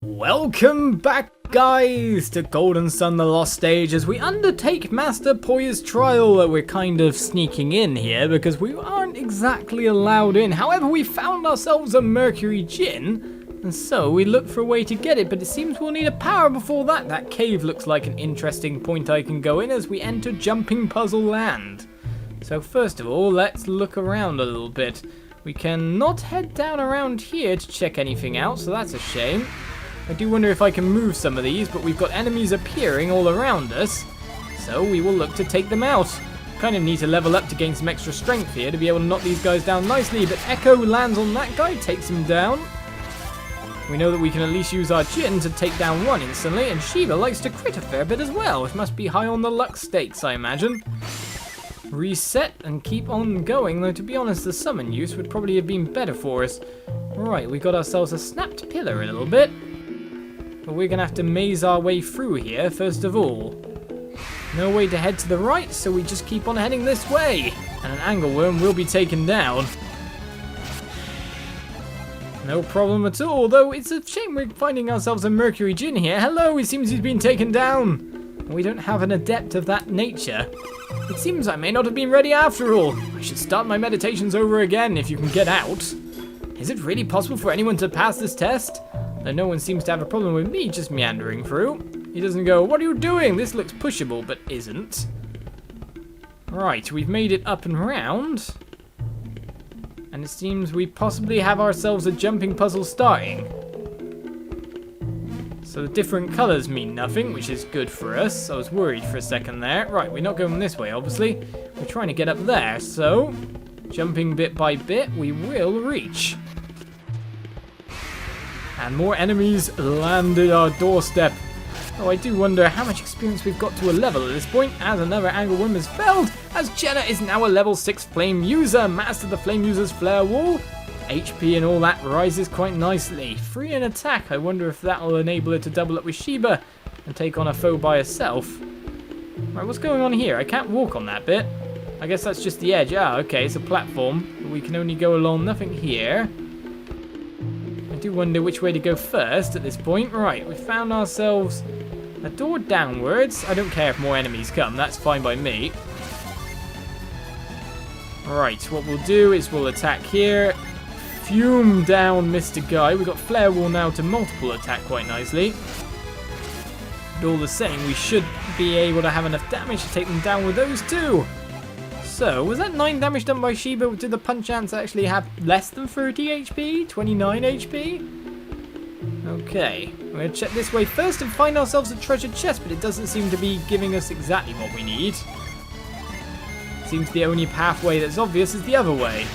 Welcome back, guys, to Golden Sun the Lost Stage as we undertake Master Poya's trial. We're kind of sneaking in here because we aren't exactly allowed in. However, we found ourselves a Mercury Gin, and so we look for a way to get it, but it seems we'll need a power before that. That cave looks like an interesting point I can go in as we enter Jumping Puzzle Land. So first of all, let's look around a little bit. We cannot head down around here to check anything out, so that's a shame. I do wonder if I can move some of these, but we've got enemies appearing all around us, so we will look to take them out. Kind of need to level up to gain some extra strength here to be able to knock these guys down nicely, but Echo lands on that guy, takes him down. We know that we can at least use our Jin to take down one instantly, and Shiva likes to crit a fair bit as well, which must be high on the luck stakes, I imagine. Reset and keep on going, though to be honest the summon use would probably have been better for us. Right, we got ourselves a snapped pillar a little bit. But we're going to have to maze our way through here, first of all. No way to head to the right, so we just keep on heading this way. And an angleworm will be taken down. No problem at all, though it's a shame we're finding ourselves a Mercury Gin here. Hello, it seems he's been taken down. We don't have an adept of that nature. It seems I may not have been ready after all. I should start my meditations over again if you can get out. Is it really possible for anyone to pass this test? Though no one seems to have a problem with me just meandering through. He doesn't go, "What are you doing? This looks pushable," but isn't. Right, we've made it up and round. And it seems we possibly have ourselves a jumping puzzle starting. So the different colours mean nothing, which is good for us. I was worried for a second there. Right, we're not going this way, obviously. We're trying to get up there, so jumping bit by bit, we will reach. And more enemies landed our doorstep. Oh, I do wonder how much experience we've got to a level at this point, as another angleworm is felled, as Jenna is now a level 6 flame user. Master the flame user's flare wall. HP and all that rises quite nicely. Free in attack. I wonder if that will enable her to double up with Sheba and take on a foe by herself. Right, what's going on here? I can't walk on that bit. I guess that's just the edge. Ah, okay, it's a platform, but we can only go along. Nothing here. I do wonder which way to go first at this point. Right, we found ourselves a door downwards. I don't care if more enemies come, that's fine by me. Right, what we'll do is we'll attack here. Fume down Mr. Guy. We've got Flare Wall now to multiple attack quite nicely. But all the same, we should be able to have enough damage to take them down with those two. So, was that 9 damage done by Sheba? Did the punch ants actually have less than 30 HP? 29 HP? Okay, we're going to check this way first and find ourselves a treasure chest, but it doesn't seem to be giving us exactly what we need. Seems the only pathway that's obvious is the other way.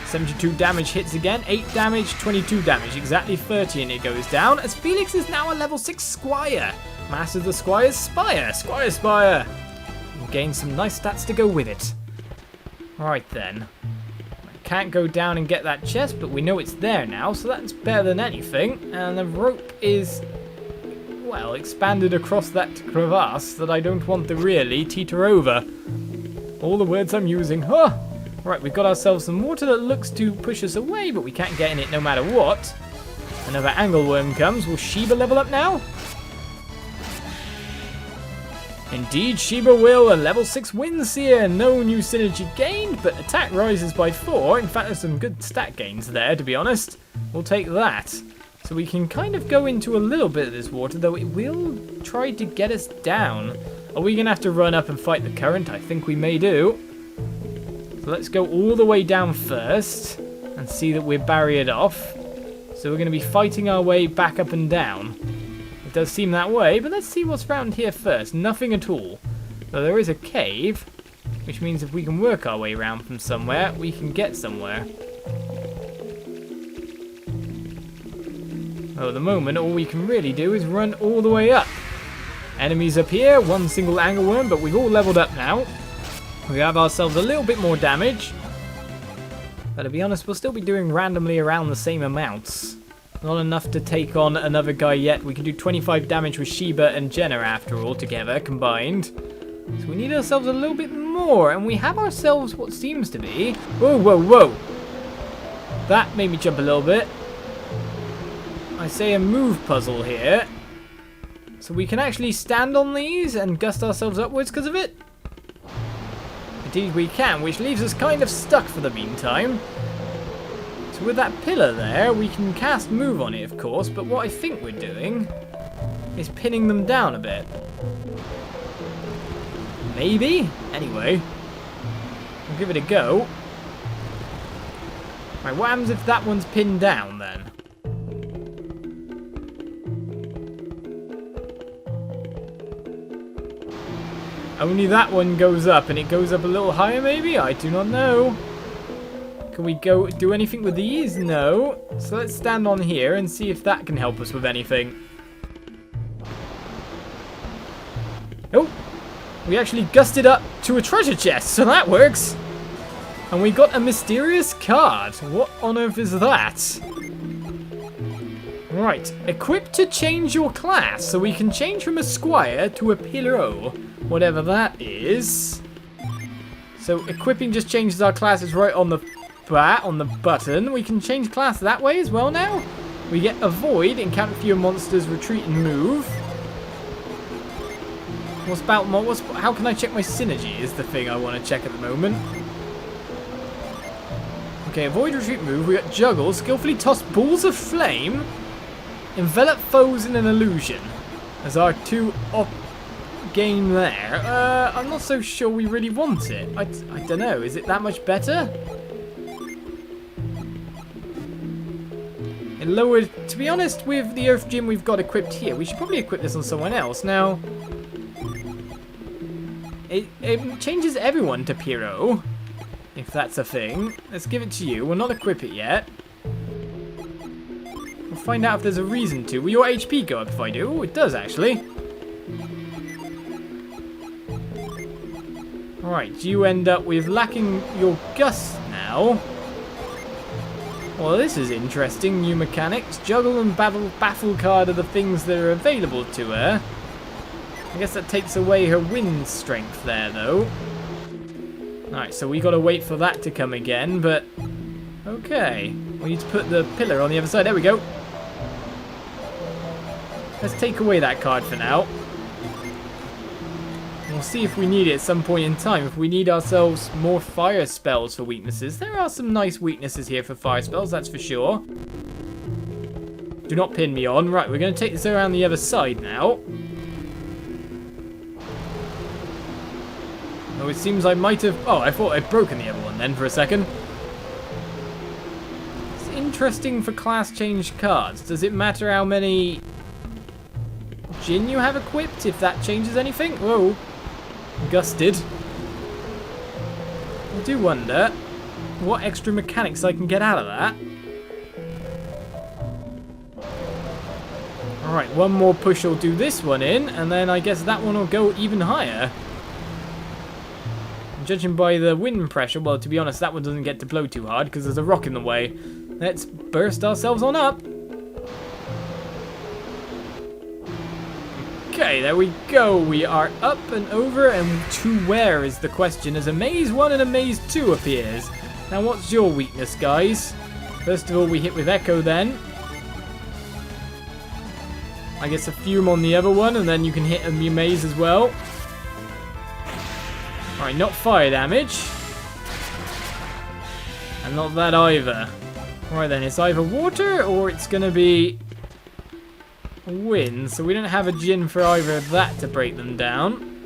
72 damage hits again, 8 damage, 22 damage, exactly 30 and it goes down, as Felix is now a level 6 Squire. Master the Squire's Spire. Spire! Gain some nice stats to go with it. Right then. I can't go down and get that chest, but we know it's there now, so that's better than anything. And the rope is, well, expanded across that crevasse that I don't want to really teeter over. All the words I'm using. Huh! Right, we've got ourselves some water that looks to push us away, but we can't get in it no matter what. Another angleworm comes. Will Sheba level up now? Indeed, Sheba will. A level 6 wins here. No new synergy gained, but attack rises by 4. In fact, there's some good stat gains there, to be honest. We'll take that. So we can kind of go into a little bit of this water, though it will try to get us down. Are we going to have to run up and fight the current? I think we may do. So let's go all the way down first and see that we're barriered off. So we're going to be fighting our way back up and down. It does seem that way, but let's see what's around here first. Nothing at all. Though there is a cave, which means if we can work our way around from somewhere, we can get somewhere. Well, at the moment, all we can really do is run all the way up. Enemies up here, one single angleworm, but we've all leveled up now. We have ourselves a little bit more damage. But to be honest, we'll still be doing randomly around the same amounts. Not enough to take on another guy yet. We can do 25 damage with Sheba and Jenna after all together, combined. So we need ourselves a little bit more. And we have ourselves what seems to be... Whoa, whoa, whoa. That made me jump a little bit. I say a move puzzle here. So we can actually stand on these and gust ourselves upwards because of it. Indeed we can, which leaves us kind of stuck for the meantime. So with that pillar there, we can cast move on it, of course, but what I think we're doing is pinning them down a bit. Maybe? Anyway, we'll give it a go. Right, what happens if that one's pinned down then? Only that one goes up, and it goes up a little higher maybe? I do not know. Can we go do anything with these? No. So let's stand on here and see if that can help us with anything. Oh, we actually gusted up to a treasure chest, so that works. And we got a mysterious card. What on earth is that? Right, equip to change your class, so we can change from a squire to a pillow, whatever that is. So equipping just changes our classes right on the button. We can change class that way as well now. We get avoid, encounter fewer monsters, retreat and move. How can I check my synergy is the thing I want to check at the moment. Okay, avoid, retreat, move. We got juggle, skillfully toss balls of flame, envelop foes in an illusion as our two game there. I'm not so sure we really want it. I don't know. Is it that much better? It lowered. To be honest, with the Earth Gym we've got equipped here, we should probably equip this on someone else. Now, it changes everyone to Pyro, if that's a thing. Let's give it to you. We'll not equip it yet. We'll find out if there's a reason to. Will your HP go up if I do? Oh, it does actually. Alright, you end up with lacking your gust now. Well, this is interesting. New mechanics. Juggle and baffle card are the things that are available to her. I guess that takes away her wind strength there, though. Alright, so we gotta wait for that to come again, but... Okay. We need to put the pillar on the other side. There we go. Let's take away that card for now. We'll see if we need it at some point in time. If we need ourselves more fire spells for weaknesses. There are some nice weaknesses here for fire spells, that's for sure. Do not pin me on. Right, we're going to take this around the other side now. Oh, it seems I might have... Oh, I thought I'd broken the other one then for a second. It's interesting for class change cards. Does it matter how many Jin you have equipped if that changes anything? Whoa. Gusted. I do wonder what extra mechanics I can get out of that. Alright, one more push will do this one in, and then I guess that one will go even higher. Judging by the wind pressure, well, to be honest, that one doesn't get to blow too hard because there's a rock in the way. Let's burst ourselves on up. Okay, there we go. We are up and over, and to where is the question as a maze 1 and a maze 2 appears. Now, what's your weakness, guys? First of all, we hit with Echo then. I guess a fume on the other one, and then you can hit a maze as well. Alright, not fire damage. And not that either. Alright then, it's either water or it's going to be wind. So we don't have a Jin for either of that to break them down.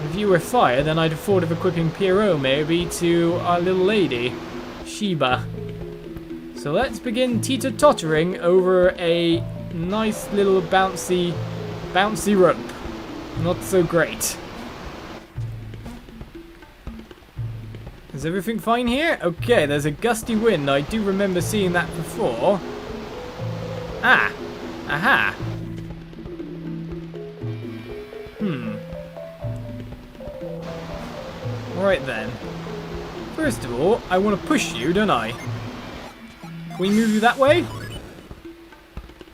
If you were fire, then I'd have thought of equipping Pierrot maybe to our little lady, Sheba. So let's begin teeter-tottering over a nice little bouncy rope. Not so great. Is everything fine here? Okay, there's a gusty wind. I do remember seeing that before. Ah! Aha! Alright then. First of all, I want to push you, don't I? Can we move you that way?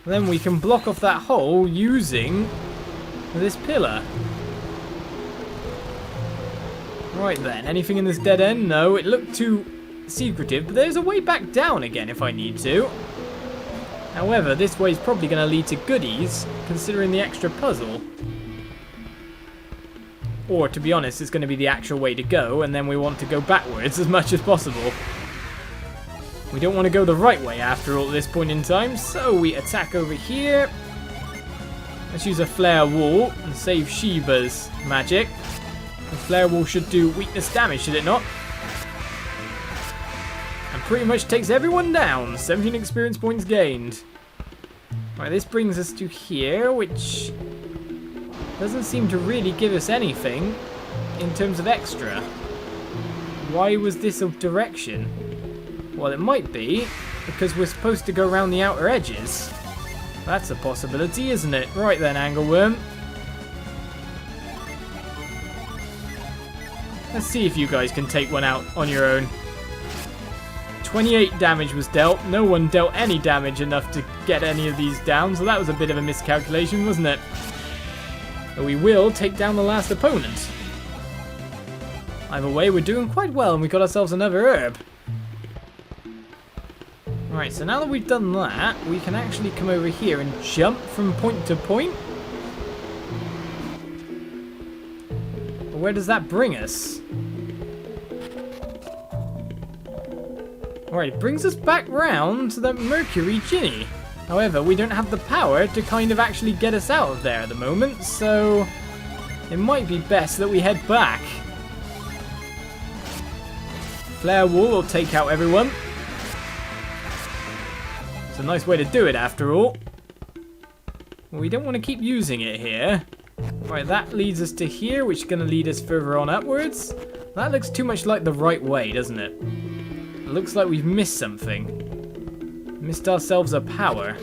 Then we can block off that hole using this pillar. Right then, anything in this dead end? No, it looked too secretive, but there's a way back down again if I need to. However, this way is probably going to lead to goodies, considering the extra puzzle. Or, to be honest, it's going to be the actual way to go, and then we want to go backwards as much as possible. We don't want to go the right way after all at this point in time, so we attack over here. Let's use a flare wall and save Sheba's magic. The flare wall should do weakness damage, should it not? And pretty much takes everyone down. 17 experience points gained. Right, this brings us to here, which doesn't seem to really give us anything in terms of extra. Why was this a direction? Well, it might be because we're supposed to go around the outer edges. That's a possibility, isn't it? Right then, Angleworm. Let's see if you guys can take one out on your own. 28 damage was dealt. No one dealt any damage enough to get any of these down, so that was a bit of a miscalculation, wasn't it? But we will take down the last opponent. Either way, we're doing quite well, and we got ourselves another herb. Right, so now that we've done that, we can actually come over here and jump from point to point. Where does that bring us? Alright, it brings us back round to that Mercury Ginny. However, we don't have the power to kind of actually get us out of there at the moment, so it might be best that we head back. Flare Wall will take out everyone. It's a nice way to do it after all. Well, we don't want to keep using it here. Right, that leads us to here, which is going to lead us further on upwards. That looks too much like the right way, doesn't it? It looks like we've missed something. Missed ourselves a power.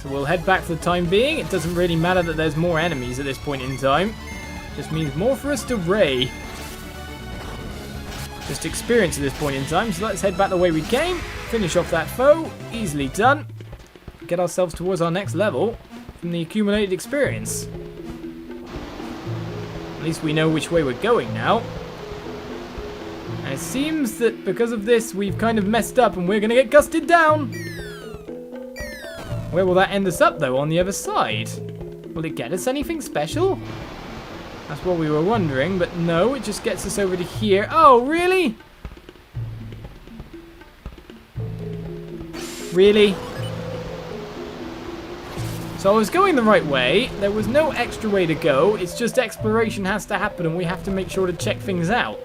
So we'll head back for the time being. It doesn't really matter that there's more enemies at this point in time. Just means more for us to raid. Just experience at this point in time, so let's head back the way we came. Finish off that foe. Easily done. Get ourselves towards our next level from the accumulated experience. At least we know which way we're going now. And it seems that because of this, we've kind of messed up and we're going to get gusted down. Where will that end us up, though, on the other side? Will it get us anything special? That's what we were wondering, but no, it just gets us over to here. Oh, really? Really? So I was going the right way. There was no extra way to go. It's just exploration has to happen and we have to make sure to check things out.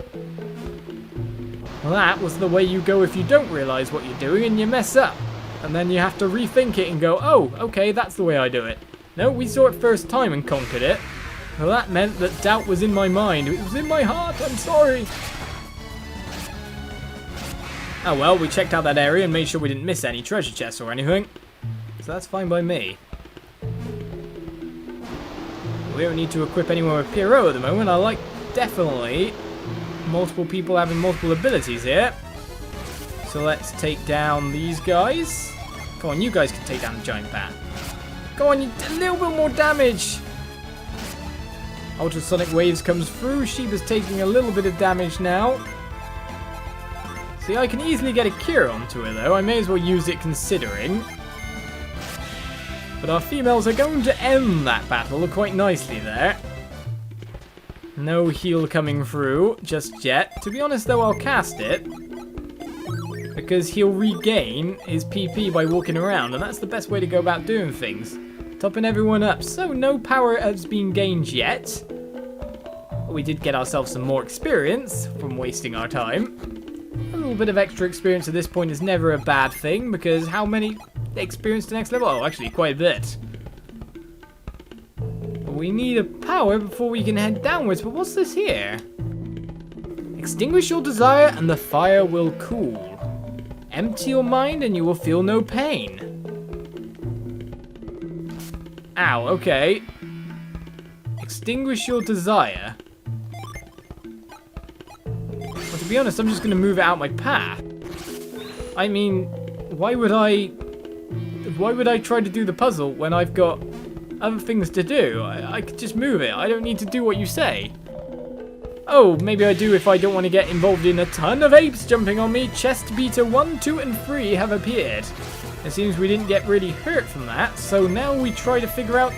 Well, that was the way you go if you don't realize what you're doing and you mess up. And then you have to rethink it and go, oh, okay, that's the way I do it. No, we saw it first time and conquered it. Well, that meant that doubt was in my mind. It was in my heart, I'm sorry. Oh well, we checked out that area and made sure we didn't miss any treasure chests or anything. So that's fine by me. We don't need to equip anyone with Pyro at the moment. I like, definitely, multiple people having multiple abilities here. So let's take down these guys. Come on, you guys can take down the giant bat. Go on, you did a little bit more damage. Ultrasonic waves comes through. Sheba's taking a little bit of damage now. See, I can easily get a cure onto her though. I may as well use it considering. But our females are going to end that battle quite nicely there. No heal coming through just yet. To be honest though, I'll cast it. Because he'll regain his PP by walking around. And that's the best way to go about doing things. Topping everyone up. So no power has been gained yet. But we did get ourselves some more experience from wasting our time. A little bit of extra experience at this point is never a bad thing. Because how many experience to next level? Oh, actually quite a bit. But we need a power before we can head downwards. But what's this here? Extinguish your desire and the fire will cool. Empty your mind and you will feel no pain. Ow, okay. Extinguish your desire. Well, to be honest, I'm just going to move it out my path. I mean, why would I try to do the puzzle when I've got other things to do? I could just move it. I don't need to do what you say. Oh, maybe I do if I don't want to get involved in a ton of apes jumping on me. Chest beater 1, 2, and 3 have appeared. It seems we didn't get really hurt from that, so now we try to figure out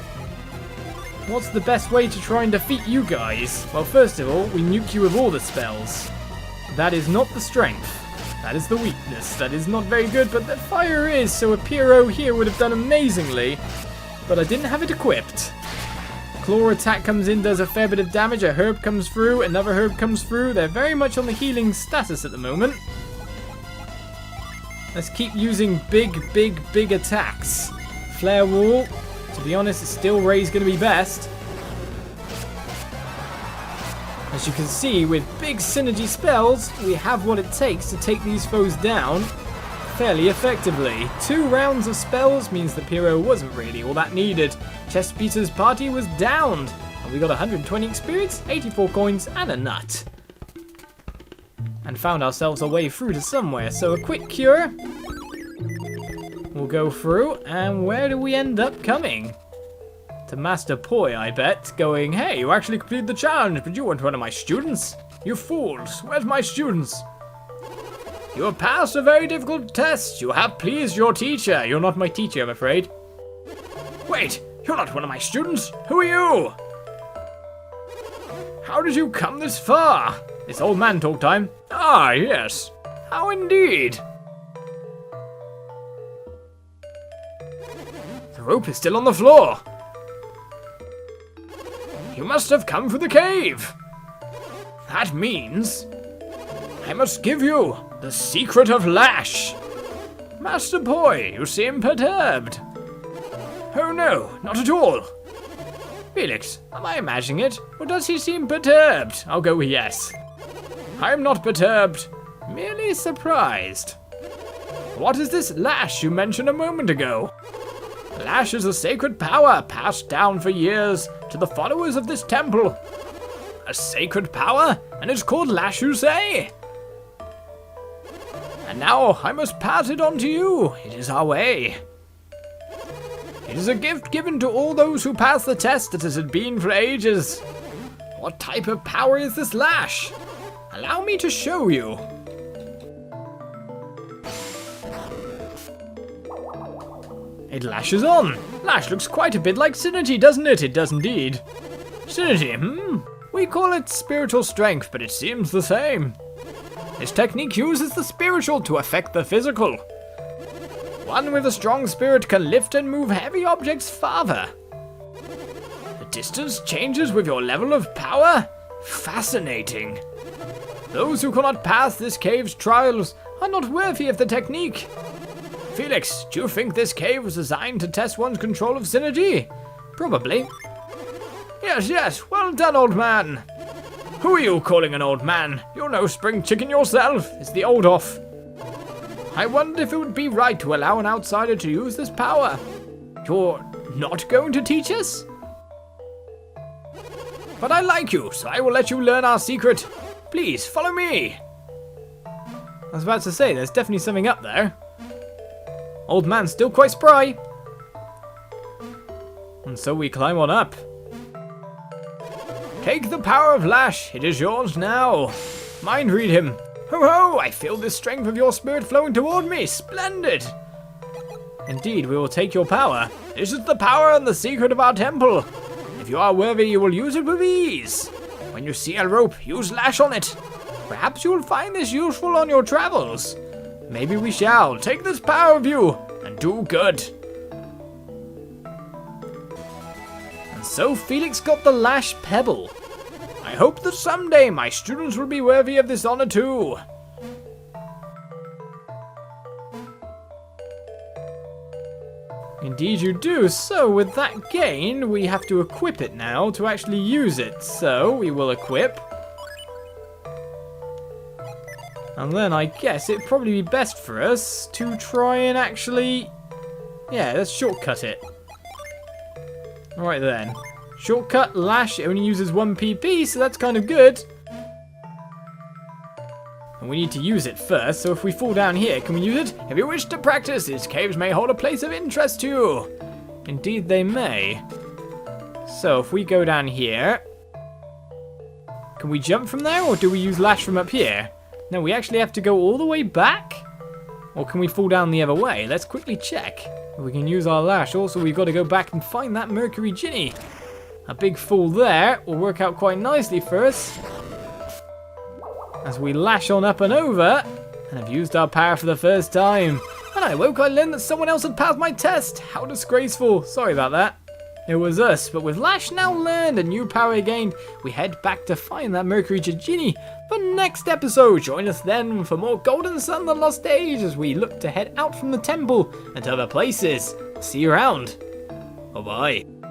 what's the best way to try and defeat you guys. Well, first of all, we nuke you with all the spells. That is not the strength. That is the weakness. That is not very good, but the fire is, so a Pyro here would have done amazingly. But I didn't have it equipped. Claw attack comes in, does a fair bit of damage. A herb comes through, another herb comes through. They're very much on the healing status at the moment. Let's keep using big attacks. Flare wall. To be honest, it's still Ray's going to be best. As you can see, with big synergy spells, we have what it takes to take these foes down fairly effectively. 2 rounds of spells means the Pyro wasn't really all that needed. Chest Beater's party was downed, and we got 120 experience, 84 coins, and a nut. And found ourselves a way through to somewhere, so a quick cure. We'll go through, and where do we end up coming? To Master Poi, I bet, going, hey, you actually completed the challenge, but you weren't one of my students. You fools, where's my students? You have passed a very difficult test. You have pleased your teacher. You're not my teacher, I'm afraid. Wait, you're not one of my students. Who are you? How did you come this far? It's old man talk time. Ah, yes. How indeed. The rope is still on the floor. You must have come through the cave. That means I must give you the secret of Lash. Master Poi, you seem perturbed. Oh no, not at all. Felix, am I imagining it? Or does he seem perturbed? I'll go with yes. I'm not perturbed, merely surprised. What is this Lash you mentioned a moment ago? Lash is a sacred power passed down for years to the followers of this temple. A sacred power? And it's called Lash, you say? And now I must pass it on to you. It is our way. It is a gift given to all those who pass the test that it has been for ages. What type of power is this Lash? Allow me to show you. It lashes on. Lash looks quite a bit like Synergy, doesn't it? It does indeed. Synergy, We call it spiritual strength, but it seems the same. This technique uses the spiritual to affect the physical. One with a strong spirit can lift and move heavy objects farther. The distance changes with your level of power? Fascinating. Those who cannot pass this cave's trials are not worthy of the technique. Felix, do you think this cave was designed to test one's control of synergy? Probably. Yes, well done, old man. Who are you calling an old man? You're no spring chicken yourself. It's the old off. I wondered if it would be right to allow an outsider to use this power. You're not going to teach us? But I like you, so I will let you learn our secret. Please, follow me. I was about to say, there's definitely something up there. Old man's still quite spry. And so we climb on up. Take the power of Lash. It is yours now. Mind read him. Ho ho! I feel the strength of your spirit flowing toward me. Splendid. Indeed, we will take your power. This is the power and the secret of our temple. If you are worthy, you will use it with ease. When you see a rope, use Lash on it. Perhaps you will find this useful on your travels. Maybe we shall. Take this power with you and do good. And so Felix got the Lash Pebble. I hope that someday my students will be worthy of this honor too. Indeed you do. So with that gain, we have to equip it now to actually use it. So we will equip. And then I guess it'd probably be best for us to try and actually... yeah, let's shortcut it. Alright then. Shortcut, Lash, it only uses 1 PP, so that's kind of good. And we need to use it first, so if we fall down here, can we use it? If you wish to practice, these caves may hold a place of interest to you. Indeed they may. So if we go down here... Can we jump from there, or do we use Lash from up here? No, we actually have to go all the way back? Or can we fall down the other way? Let's quickly check. We can use our Lash. Also, we've got to go back and find that Mercury Ginny. A big fall there will work out quite nicely for us. As we lash on up and over, and have used our power for the first time. When I woke, I learned that someone else had passed my test. How disgraceful. Sorry about that. It was us, but with Lash now learned and new power gained, we head back to find that Mercury Ginny for next episode. Join us then for more Golden Sun The Lost Age as we look to head out from the temple and to other places. See you around. Bye-bye.